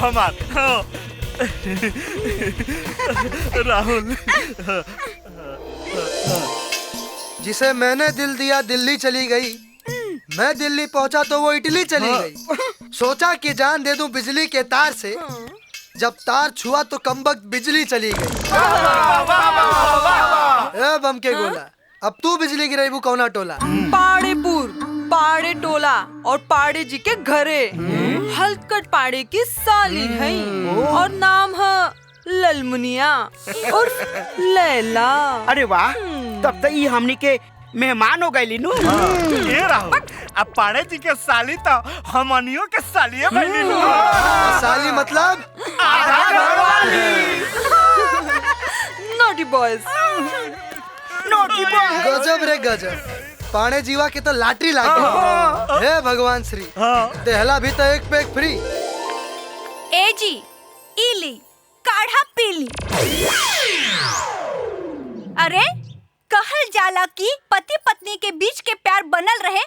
हमार राहुल। जिसे मैंने दिल दिया दिल्ली चली गई, मैं दिल्ली पहुंचा तो वो इटली चली गई। सोचा कि जान दे दूं बिजली के तार से, जब तार छुआ तो कमबख्त बिजली चली गई। ए बम के गोला, अब तू बिजली गिराईबू कौना टोला? पाड़ेपुर, पाड़े टोला और पाड़े जी के घरे। हलकट पाड़े की साली है और नाम है ललमुनिया और लैला। अरे वाह, तब तो ये हमनी के मेहमान हो गए लीनू। ये राहुल, अब पाड़े जी के साली तो हमनियों के सालिए बनी। साली मतलब आधा घरवाली। नॉटी बॉयज, नोटी बॉय। गजब रे गजब, पाणे जीवा के तो लाटरी लागे। हे भगवान श्री, देहला भी तो एक पे एक फ्री। ए जी, इली काढ़ा पीली। अरे कहल जाला कि पति पत्नी के बीच के प्यार बनल रहे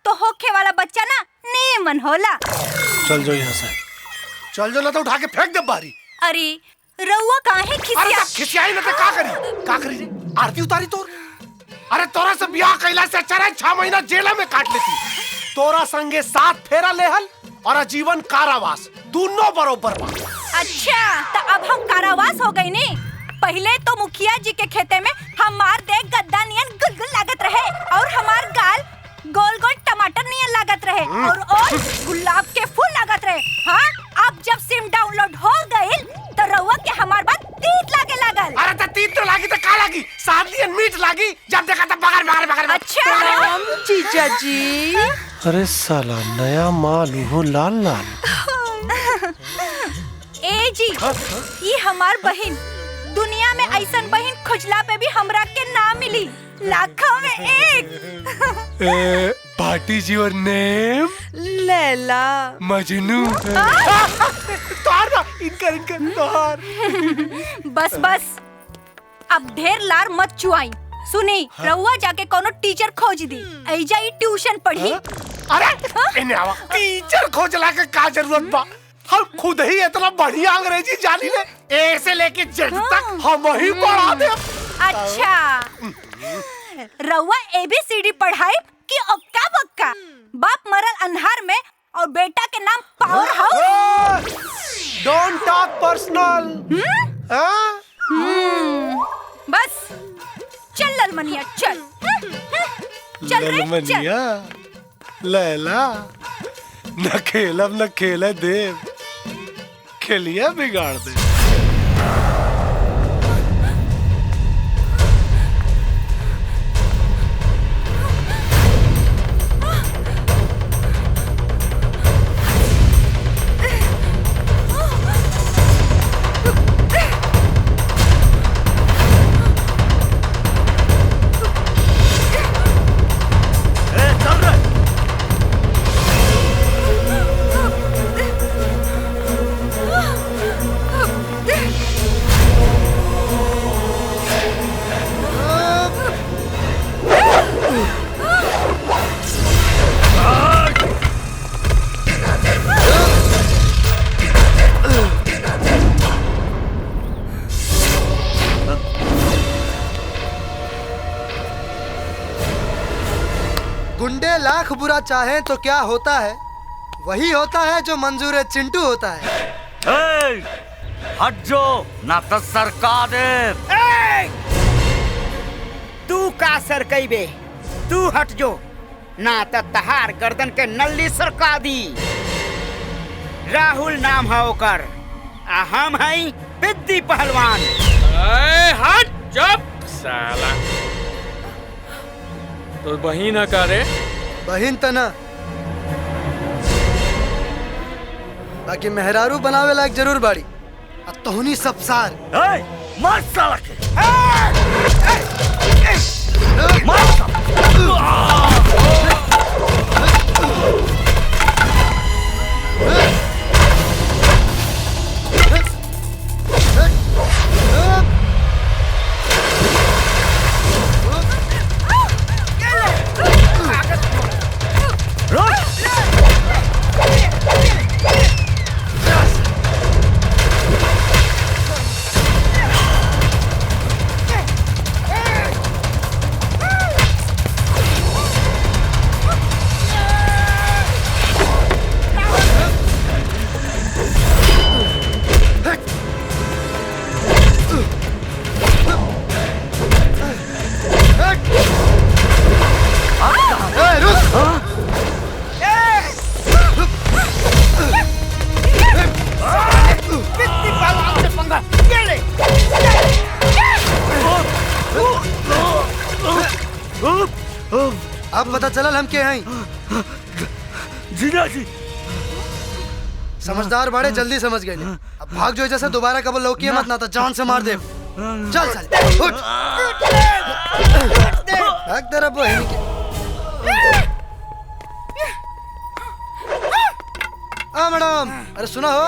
तो होखे वाला बच्चा ना नेमन होला। चल जो यहाँ से, चल जो, ना तो उठा के फेंक दे बारी। अरे रउआ काहे खिसिया? खिसियाई ना तो का करी रे? आरती उतारी तोर। अरे तोरा से ब्याह कैला से अच्छा रहे 6 महीना जेल में काट लेती। तोरा संगे 7 फेरा लेहल और आजीवन कारावास, दोनों बरोबर बा। अच्छा, तो अब हम कारावास हो गए ने। पहले तो मुखिया जी के खेते में हमार देख गद्दा नियन गुलगुल लागत रहे और हमार गाल गोल गोल टमाटर नियन लागत रहे और गुलाब के फूल लागत रहे। हाँ, अब जब सिम डाउनलोड हो गई तो रउआ के हमार बात तीत लागे लागल। अरे तो तीत तो लागी तो का लागी? सादलियन मीठ लागी। जब देखा तब बगर बगर बगर। अच्छा राम जीजा जी। अरे साला नया माल हो लाल लाल। ए जी, ये हमार बहन, दुनिया में ऐसन बहन खोजला पे भी हमरा के ना मिली, लाखों में एक। पार्टी जी और नेम लैला मजनू। बस बस, अब ढेर लार मत चुआई। सुनी, रउआ जाके कोनो टीचर खोज दी, ऐजा ही ट्यूशन पढ़ी। अरे इन्हें आवा टीचर खोजला के का जरूरत बा? हम खुद ही इतना बढ़िया अंग्रेजी जानी ले, ए से लेके जेड तक हम ही पढ़ा दे। अच्छा, रउआ ABCD पढ़ाई कि ओक्का बक्का? बाप मरल अंधार में और बेटा के नाम power house. Don't talk personal. बस चल ललमनिया, चल चल रे, ललमनिया, लैला, न खेलब न खेले देव, खेलिया बिगाड़ दे। गुंडे लाख बुरा चाहे तो क्या होता है, वही होता है जो मंजूर चिंटू होता है। हट जो, ना तो सरका दे। तू का सरकई बे? तू हट जो, ना तो तहार गर्दन के नल्ली सरका दी। राहुल नाम है ओकर, आ हम हई बिद्दी पहलवान। हट चुप साला। तो बहिन है का रे? बहिन तना, बाकी मेहरारू बनावे लायक जरूर बाड़ी। अब तोहनी सब सार मार साला के। अब पता चलल हम के हैं। जीजा जी समझदार बड़े जल्दी समझ गए। अब भाग जो जैसे दोबारा कब लौकी मत ना तो जान से मार दे। चल चल उठ भाग तेरा बहन के। मैडम अरे सुना हो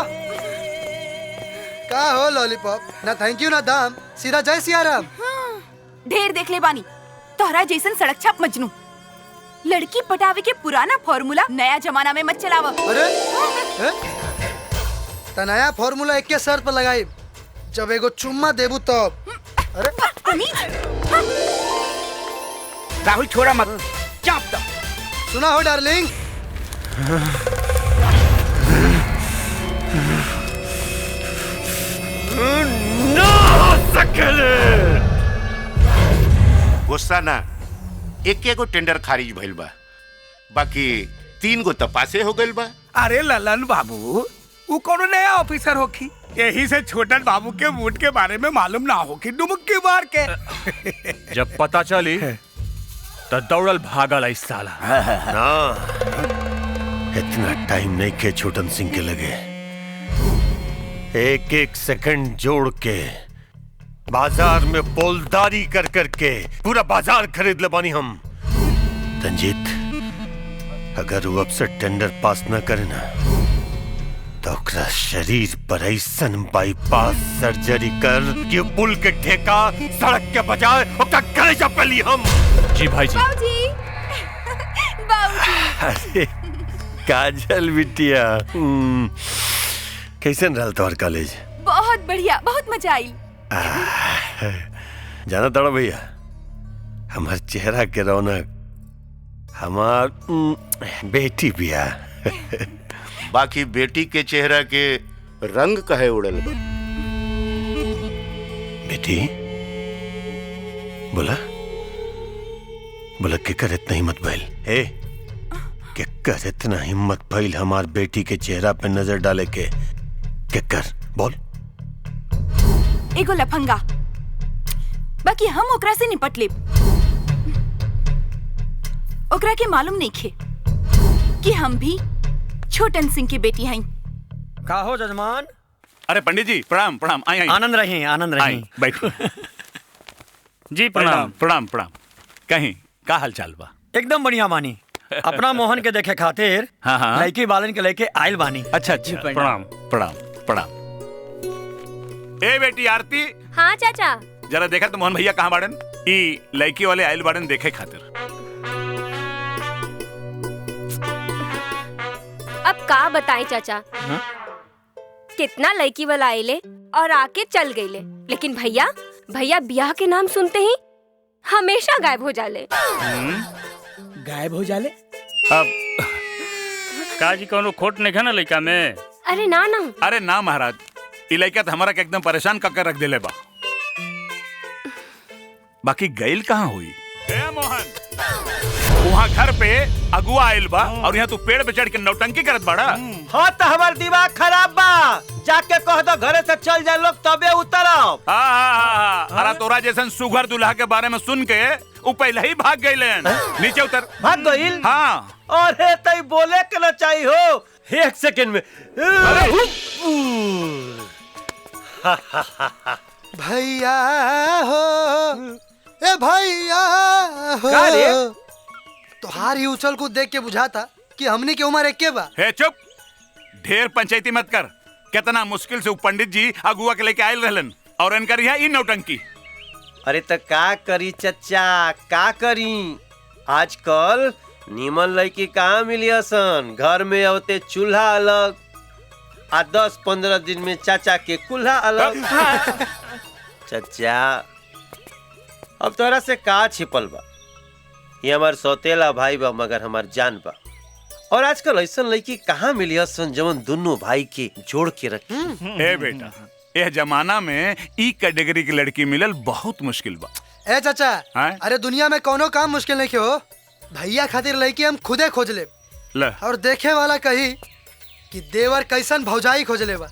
का हो लॉलीपॉप ना थैंक यू ना दाम सीधा जय सिया राम। ढेर देख ले बानी तोहरा जैसन सड़क छाप मजनू। लड़की पटावे के पुराना फॉर्मूला नया जमाना में मत चलावा। अरे त नया फॉर्मूला एक के शर्त पर लगाई जब एगो चुम्मा देबू तब। अरे राहुल छोड़ा मत चाप दो। सुना हो डार्लिंग गुस्सा ना एक गो टेंडर खारिज भइल बा बाकी 3 गो तपासे हो गइल बा। अरे ललन बाबू वो कोनो नया ऑफिसर होखी यही से छोटन बाबू के मूड के बारे में मालूम ना होखी डुमक्की मार के। जब पता चली तो दौड़ल भागल इस साला। ना इतना टाइम नहीं के छोटन सिंह के लगे। एक एक सेकंड जोड़ के बाजार में बोलदारी कर करके पूरा बाजार खरीद ले बानी हम। रंजीत अगर वो अब से टेंडर पास न करे ना तो ओकरा शरीर पर ऐसन बाईपास सर्जरी कर कि पुल के ठेका सड़क के बजाय ओकरा कलेजा पे ली हम। जी भाई जी। बाबूजी बाबूजी अरे काजल बिटिया कैसन रहल तोहर कॉलेज? बहुत बढ़िया बहुत मजा आई। जाना तड़ा भैया हमार चेहरा के रौनक हमार बेटी बिया। बाकी बेटी के चेहरा के रंग कहे उड़ल बा। बेटी बोला बोला केकर इतना हिम्मत भइल? ए केकर इतना हिम्मत भइल हमार बेटी के चेहरा पे नजर डाले के? केकर बोल। एगो लफंगा बाकी हम ओकरा से निपट लेब। ओकरा के मालूम नहीं खे कि हम भी छोटन सिंह की बेटी हई। का हो जजमान? अरे पंडित जी प्रणाम प्रणाम। आई आनंद रही आनंद रही। बैठो। जी प्रणाम प्रणाम प्रणाम। कहीं का हाल चाल बा? एकदम बढ़िया बानी। अपना मोहन के देखे खातिर हाँ हाँ लड़की बालन के लेके आयल बानी। अच्छा अच्छा प्रणाम प्रणाम प्रणाम। ए बेटी आरती। हाँ चाचा। जरा देखा तो मोहन भैया कहाँ बाड़न? ई लड़की वाले आयल बाड़न देखे खातिर। अब का बताएं चाचा। कितना लड़की वाला आइले और आके चल गईले लेकिन भैया भैया ब्याह के नाम सुनते ही हमेशा गायब हो जाले। गायब हो जाले? अब का जी कोनो खोट नहीं है ना लड़का में? अरे ना ना। अरे ना महाराज ई लड़का तो हमारा के एकदम परेशान कर रख देले बा। बाकी गईल कहाँ हुई? ए मोहन वहाँ घर पे अगुआ आयल बा और यहाँ तू पेड़ पे चढ़ के नौटंकी करत बाड़ा। हाँ तो हमार दिमाग खराब बा। जाके कह दो घरे से चल जाए लोग तबे उतरब। हाँ अरे तोरा जैसन सुघर दूल्हा के बारे में सुन के वो पहले ही भाग गए। नीचे उतर। भाग गईल? हाँ। अरे तई बोले के ना चाहिए हो। एक सेकंड में। भैया हो ए भैया हो। का रे? तोहार ही उछल कूद देख के बुझाता कि हमनी के उम्र एक के बा। हे चुप ढेर पंचायती मत कर। कितना मुश्किल से वो पंडित जी अगुआ के लेके आयल रहलन और इनकर यहाँ ई नौटंकी। अरे तो का करी चचा का करी? आजकल नीमन लड़की कहाँ मिली असन? घर में होते चूल्हा अलग आ 10-15 दिन में चाचा के कुल्हा अलग। चचा अब तोरा से का छिपल बा? ये हमार सौतेला भाई बा मगर हमार जान बा। और आजकल ऐसा लड़की कहाँ मिली असन जवन दोनों भाई के जोड़ के रखी। ए बेटा यह जमाना में ई कैटेगरी की लड़की मिलल बहुत मुश्किल बा। ए चाचा हाँ? अरे दुनिया में कोनो काम मुश्किल नहीं हो। भैया खातिर लड़की हम खुदे खोज ले और देखे वाला कही कि देवर कैसन भौजाई खोज ले बा।